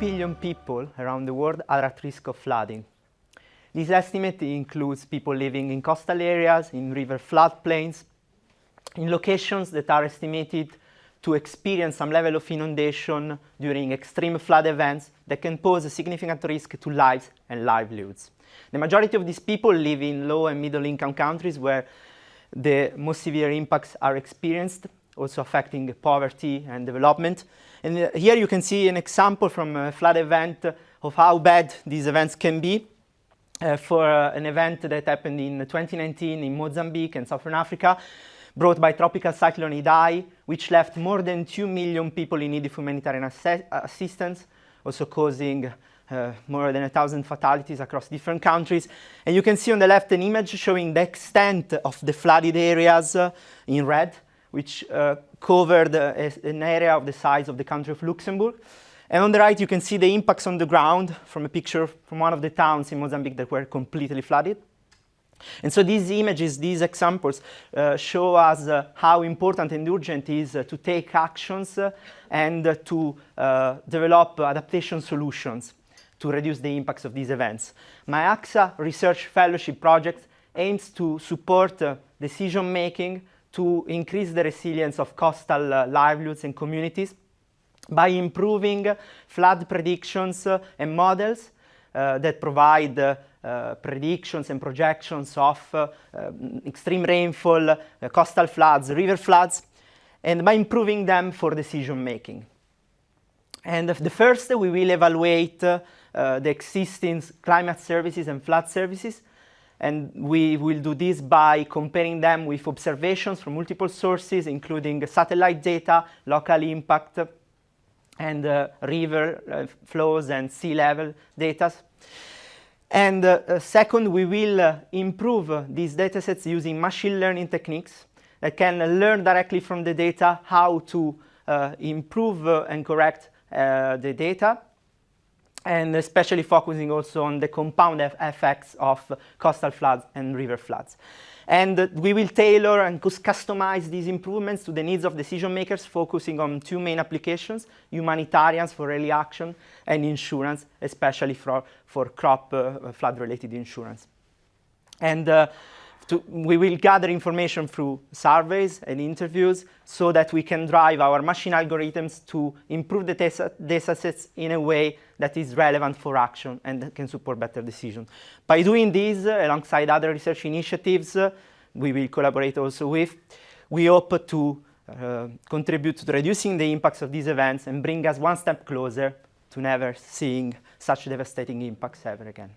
billion people around the world are at risk of flooding. This estimate includes people living in coastal areas, in river floodplains, in locations that are estimated to experience some level of inundation during extreme flood events that can pose a significant risk to lives and livelihoods. The majority of these people live in low and middle income countries where the most severe impacts are experienced, also affecting poverty and development. And here you can see an example from a flood event of how bad these events can be. For an event that happened in 2019 in Mozambique and Southern Africa, brought by tropical cyclone Idai, which left more than 2 million people in need of humanitarian assistance, also causing more than 1,000 fatalities across different countries. And you can see on the left an image showing the extent of the flooded areas in red, which covered an area of the size of the country of Luxembourg. And on the right, you can see the impacts on the ground from a picture from one of the towns in Mozambique that were completely flooded. And so these images, these examples, show us how important and urgent it is to take actions and to develop adaptation solutions to reduce the impacts of these events. My AXA Research Fellowship project aims to support decision-making to increase the resilience of coastal livelihoods and communities by improving flood predictions and models that provide predictions and projections of extreme rainfall, coastal floods, river floods, and by improving them for decision making. And the first, we will evaluate the existing climate services and flood services, and we will do this by comparing them with observations from multiple sources, including satellite data, local impact, and river flows and sea level data. And second, we will improve these datasets using machine learning techniques that can learn directly from the data how to improve and correct the data, and especially focusing also on the compound effects of coastal floods and river floods. And we will tailor and customize these improvements to the needs of decision makers, focusing on two main applications: humanitarians for early action and insurance, especially for crop flood-related insurance. And we will gather information through surveys and interviews so that we can drive our machine algorithms to improve the data sets in a way that is relevant for action and can support better decisions. By doing this, alongside other research initiatives we will collaborate also with, we hope to contribute to reducing the impacts of these events and bring us one step closer to never seeing such devastating impacts ever again.